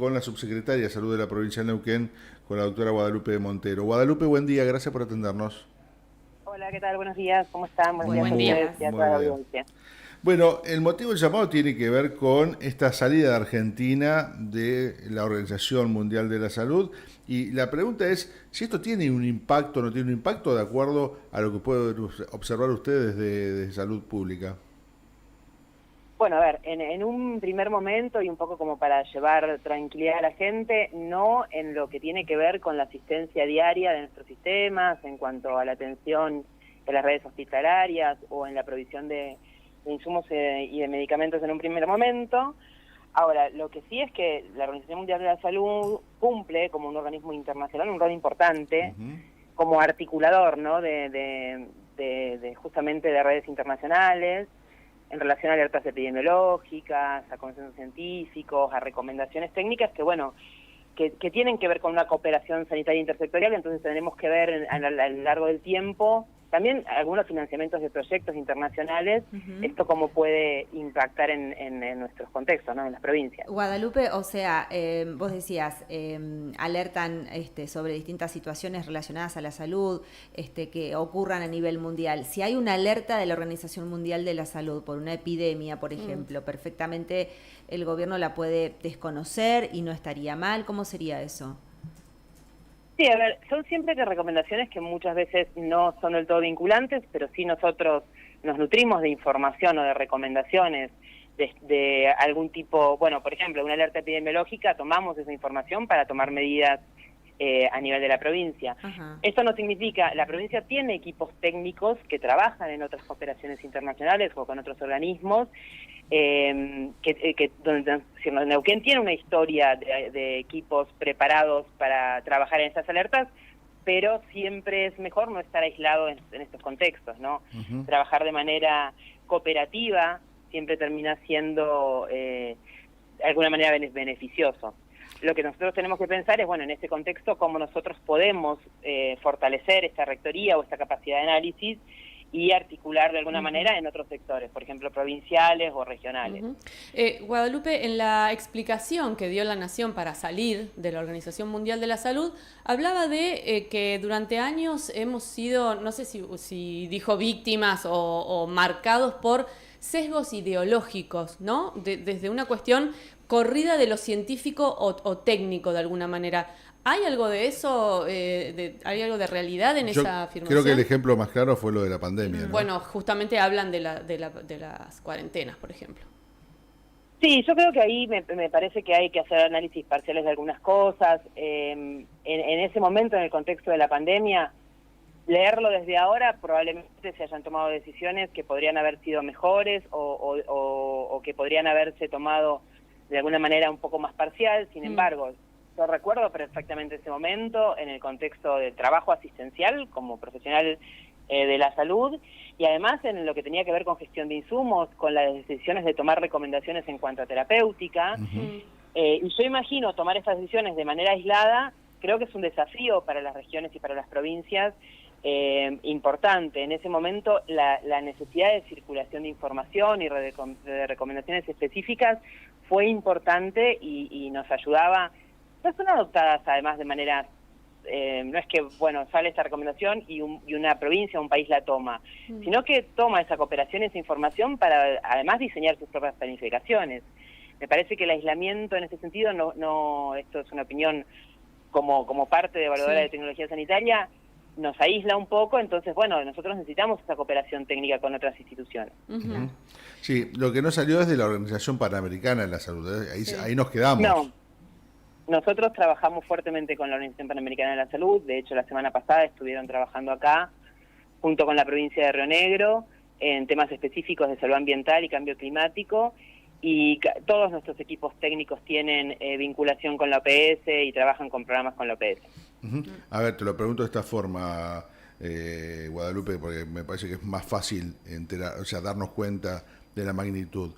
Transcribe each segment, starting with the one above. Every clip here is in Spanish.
Con la subsecretaria de Salud de la provincia de Neuquén, con la doctora Guadalupe Montero. Guadalupe, buen día, gracias por atendernos. Hola, ¿qué tal? Buenos días, ¿cómo están? Buenos días a Buen día. ustedes y a Muy toda la bien. audiencia. Bueno, el motivo del llamado tiene que ver con esta salida de Argentina de la Organización Mundial de la Salud, y la pregunta es si esto tiene un impacto o no tiene un impacto de acuerdo a lo que pueden observar ustedes de salud pública. Bueno, a ver, en un primer momento y un poco como para llevar tranquilidad a la gente, no en lo que tiene que ver con la asistencia diaria de nuestros sistemas, en cuanto a la atención en las redes hospitalarias o en la provisión de insumos y de medicamentos en un primer momento. Ahora, lo que sí es que la Organización Mundial de la Salud cumple como un organismo internacional un rol importante como articulador, ¿no? de justamente de redes internacionales en relación a alertas epidemiológicas, a consensos científicos, a recomendaciones técnicas que, bueno, que tienen que ver con una cooperación sanitaria intersectorial. Entonces tendremos que ver a lo largo del tiempo también algunos financiamientos de proyectos internacionales, esto cómo puede impactar en nuestros contextos, ¿no? En las provincias. Guadalupe, o sea, vos decías, alertan sobre distintas situaciones relacionadas a la salud que ocurran a nivel mundial. Si hay una alerta de la Organización Mundial de la Salud por una epidemia, por ejemplo, perfectamente el gobierno la puede desconocer y no estaría mal. ¿Cómo sería eso? Sí, a ver, son siempre recomendaciones que muchas veces no son del todo vinculantes, pero sí nosotros nos nutrimos de información o de recomendaciones de algún tipo. Bueno, por ejemplo, una alerta epidemiológica, tomamos esa información para tomar medidas a nivel de la provincia. Ajá. Esto no significa, la provincia tiene equipos técnicos que trabajan en otras cooperaciones internacionales o con otros organismos, donde Neuquén tiene una historia de equipos preparados para trabajar en estas alertas, pero siempre es mejor no estar aislado en estos contextos, ¿no? Trabajar de manera cooperativa siempre termina siendo de alguna manera beneficioso. Lo que nosotros tenemos que pensar es, bueno, en este contexto, cómo nosotros podemos fortalecer esta rectoría o esta capacidad de análisis y articular de alguna manera en otros sectores, por ejemplo, provinciales o regionales. Guadalupe, en la explicación que dio la Nación para salir de la Organización Mundial de la Salud, hablaba de que durante años hemos sido, no sé si dijo víctimas o marcados por sesgos ideológicos, ¿no? Desde una cuestión corrida de lo científico o técnico de alguna manera. ¿Hay algo de eso? ¿Hay algo de realidad en esa afirmación? Creo que el ejemplo más claro fue lo de la pandemia, ¿no? Bueno, justamente hablan de las cuarentenas, por ejemplo. Sí, yo creo que ahí me parece que hay que hacer análisis parciales de algunas cosas. En ese momento, en el contexto de la pandemia, leerlo desde ahora, probablemente se hayan tomado decisiones que podrían haber sido mejores o que podrían haberse tomado de alguna manera un poco más parcial. Sin embargo, yo recuerdo perfectamente ese momento en el contexto del trabajo asistencial como profesional de la salud, y además en lo que tenía que ver con gestión de insumos, con las decisiones de tomar recomendaciones en cuanto a terapéutica. Y yo imagino tomar estas decisiones de manera aislada, creo que es un desafío para las regiones y para las provincias importante. En ese momento la necesidad de circulación de información y de recomendaciones específicas fue importante y nos ayudaba. No son adoptadas además de manera, no es que, bueno, sale esta recomendación y una provincia o un país la toma, sino que toma esa cooperación, esa información para además diseñar sus propias planificaciones. Me parece que el aislamiento en este sentido, no esto es una opinión como parte de evaluadora de tecnología sanitaria, nos aísla un poco. Entonces, bueno, nosotros necesitamos esa cooperación técnica con otras instituciones. Sí, lo que no salió es de la Organización Panamericana de la Salud, ahí nos quedamos. No, nosotros trabajamos fuertemente con la Organización Panamericana de la Salud. De hecho, la semana pasada estuvieron trabajando acá, junto con la provincia de Río Negro, en temas específicos de salud ambiental y cambio climático, y todos nuestros equipos técnicos tienen vinculación con la OPS y trabajan con programas con la OPS. A ver, te lo pregunto de esta forma, Guadalupe, porque me parece que es más fácil darnos cuenta de la magnitud.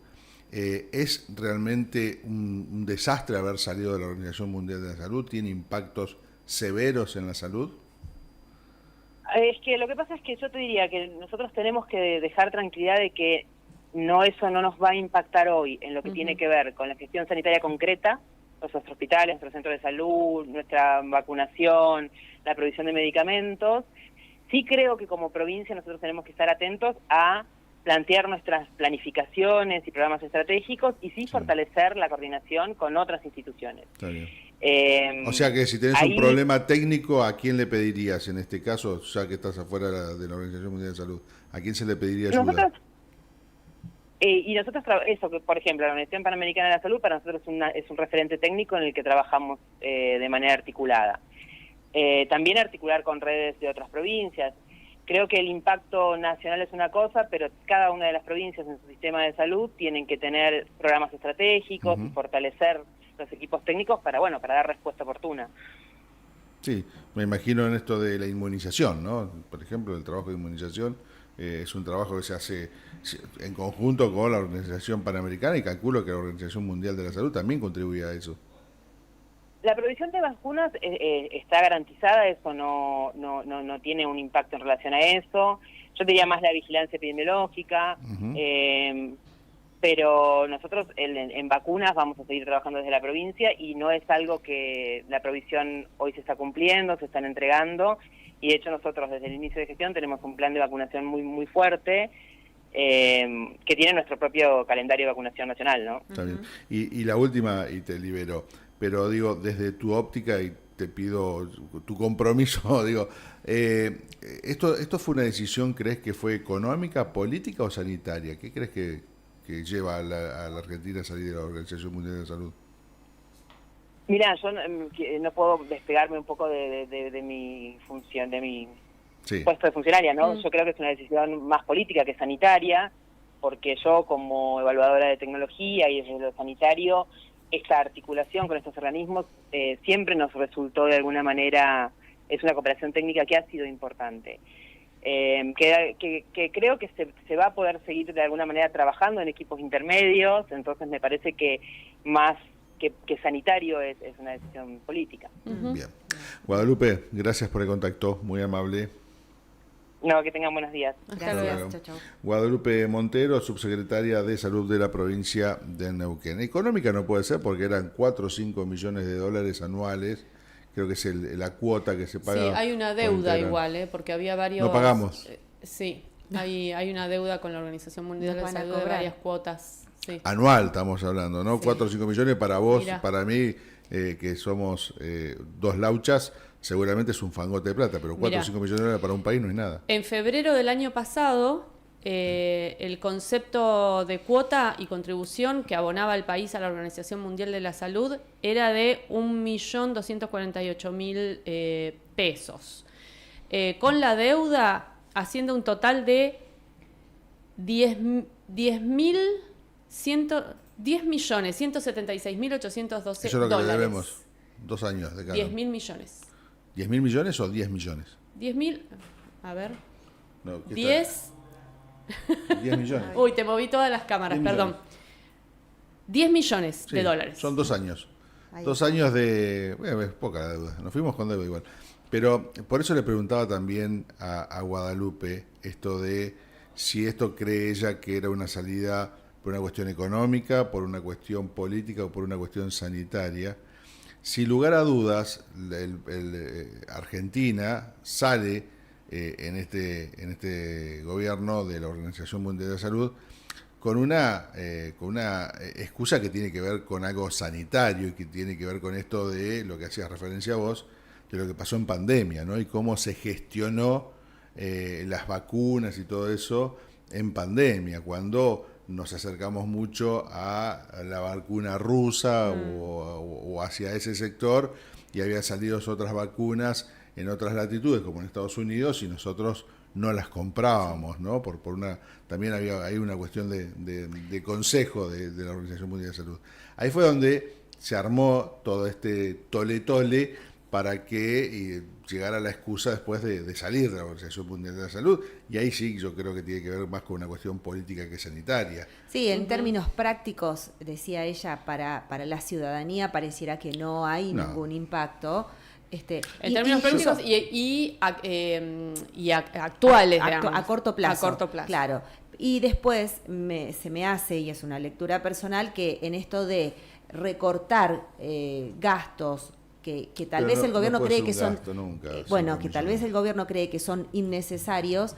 ¿Es realmente un desastre haber salido de la Organización Mundial de la Salud? ¿Tiene impactos severos en la salud? Es que lo que pasa es que yo te diría que nosotros tenemos que dejar tranquilidad de que eso no nos va a impactar hoy en lo que tiene que ver con la gestión sanitaria concreta nuestros hospitales, nuestros centros de salud, nuestra vacunación, la provisión de medicamentos. Sí creo que como provincia nosotros tenemos que estar atentos a plantear nuestras planificaciones y programas estratégicos y sí fortalecer la coordinación con otras instituciones. Está bien. O sea que si tenés un problema técnico, ¿a quién le pedirías en este caso, ya que estás afuera de la Organización Mundial de Salud? ¿A quién se le pediría ayuda? Nosotros, eso, que por ejemplo, la Organización Panamericana de la Salud para nosotros es un referente técnico en el que trabajamos de manera articulada. También articular con redes de otras provincias. Creo que el impacto nacional es una cosa, pero cada una de las provincias en su sistema de salud tienen que tener programas estratégicos y fortalecer los equipos técnicos para dar respuesta oportuna. Sí, me imagino en esto de la inmunización, ¿no? Por ejemplo, el trabajo de inmunización es un trabajo que se hace en conjunto con la Organización Panamericana y calculo que la Organización Mundial de la Salud también contribuye a eso. La provisión de vacunas está garantizada, eso no tiene un impacto en relación a eso. Yo diría más la vigilancia epidemiológica, pero nosotros en vacunas vamos a seguir trabajando desde la provincia y no es algo que la provisión hoy se está cumpliendo, se están entregando, y de hecho nosotros desde el inicio de gestión tenemos un plan de vacunación muy fuerte, que tiene nuestro propio calendario de vacunación nacional, ¿no? Está bien. Y la última, y te libero, pero digo, desde tu óptica, y te pido tu compromiso, digo, ¿esto fue una decisión, crees que fue económica, política o sanitaria? ¿Qué crees que lleva a la Argentina a salir de la Organización Mundial de Salud? Mirá, yo no puedo despegarme un poco de mi función, de mi puesto de funcionaria, ¿no? Yo creo que es una decisión más política que sanitaria, porque yo como evaluadora de tecnología y desde lo sanitario, esta articulación con estos organismos siempre nos resultó de alguna manera, es una cooperación técnica que ha sido importante. Que creo que se va a poder seguir de alguna manera trabajando en equipos intermedios, entonces me parece que más que sanitario es una decisión política. Bien. Guadalupe, gracias por el contacto, muy amable. No, que tengan buenos días. Hasta luego. Chau. Guadalupe Montero, subsecretaria de Salud de la provincia de Neuquén. Económica no puede ser porque eran 4 o 5 millones de dólares anuales. Creo que es la cuota que se paga. Sí, hay una deuda igual, porque había varios... No pagamos. Sí, hay una deuda con la Organización Mundial de la Salud de varias cuotas. Sí. Anual estamos hablando, ¿no? Sí. 4 o 5 millones para vos, Mira. Para mí, que somos dos lauchas, seguramente es un fangote de plata, pero 4 o 5 millones de dólares para un país no es nada. En febrero del año pasado, el concepto de cuota y contribución que abonaba el país a la Organización Mundial de la Salud era de 1.248.000 pesos. Con la deuda, haciendo un total de 10.176.812 Eso es lo que dólares. le debemos, 2 años de cada. 10.000 millones. ¿10.000 millones o 10 millones? 10.000, a ver, No, 10 millones. Uy, te moví todas las cámaras, perdón. 10 millones Sí, de dólares. Son 2 años. Ahí. 2 años de... Bueno, es poca la deuda. Nos fuimos con deuda igual. Pero por eso le preguntaba también a Guadalupe esto de si esto cree ella que era una salida por una cuestión económica, por una cuestión política o por una cuestión sanitaria. Sin lugar a dudas, Argentina sale en este gobierno de la Organización Mundial de la Salud con una excusa que tiene que ver con algo sanitario y que tiene que ver con esto de lo que hacías referencia a vos, de lo que pasó en pandemia, ¿no? Y cómo se gestionó las vacunas y todo eso en pandemia, cuando nos acercamos mucho a la vacuna rusa o hacia ese sector, y había salido otras vacunas en otras latitudes como en Estados Unidos y nosotros no las comprábamos, ¿no? También hay una cuestión de consejo de la Organización Mundial de Salud. Ahí fue donde se armó todo este tole para que llegara la excusa después de salir de la Organización Mundial de la Salud, y ahí sí yo creo que tiene que ver más con una cuestión política que sanitaria. Sí, en términos prácticos, decía ella, para la ciudadanía pareciera que no hay ningún impacto. En términos prácticos y actuales, a corto plazo. A corto plazo. Claro. Y después se me hace, y es una lectura personal, que en esto de recortar gastos que tal vez el gobierno cree que son bueno, que tal vez el gobierno cree que son innecesarios,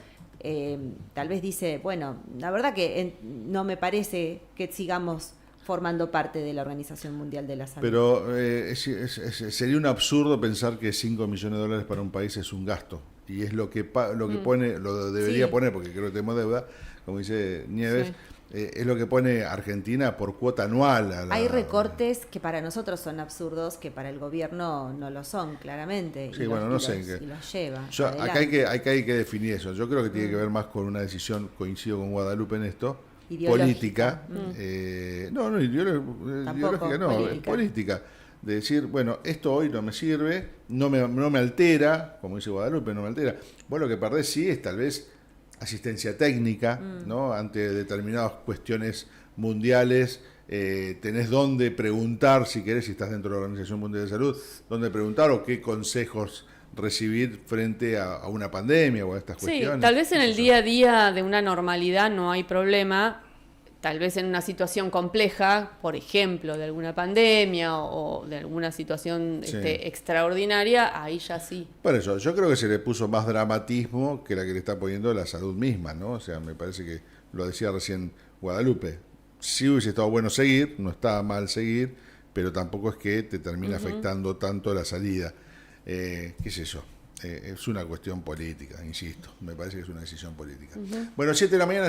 tal vez dice, bueno, la verdad que no me parece que sigamos formando parte de la Organización Mundial de la Salud. Pero sería un absurdo pensar que 5 millones de dólares para un país es un gasto. Y es lo que pone, lo debería poner, porque creo que tenemos deuda, como dice Nieves, es lo que pone Argentina por cuota anual. Hay recortes que para nosotros son absurdos, que para el gobierno no lo son, claramente. Sí, bueno, no sé. Y los lleva. Acá hay que definir eso. Yo creo que tiene que ver más con una decisión, coincido con Guadalupe en esto, política. No, ideológica no, es política. De decir, bueno, esto hoy no me sirve, no me altera, como dice Guadalupe, no me altera. Vos lo que perdés sí es tal vez asistencia técnica, ¿no? Ante determinadas cuestiones mundiales, tenés dónde preguntar, si querés, si estás dentro de la Organización Mundial de Salud, dónde preguntar o qué consejos recibir frente a una pandemia o a estas cuestiones. Sí, tal vez en el día a día de una normalidad no hay problema, tal vez en una situación compleja, por ejemplo, de alguna pandemia o de alguna situación extraordinaria, ahí ya sí. Por eso, yo creo que se le puso más dramatismo que la que le está poniendo la salud misma, ¿no? O sea, me parece que lo decía recién Guadalupe. Sí hubiese estado bueno seguir, no estaba mal seguir, pero tampoco es que te termine afectando tanto la salida. ¿Qué es eso? Es una cuestión política, insisto. Me parece que es una decisión política. Bueno, 7 de la mañana,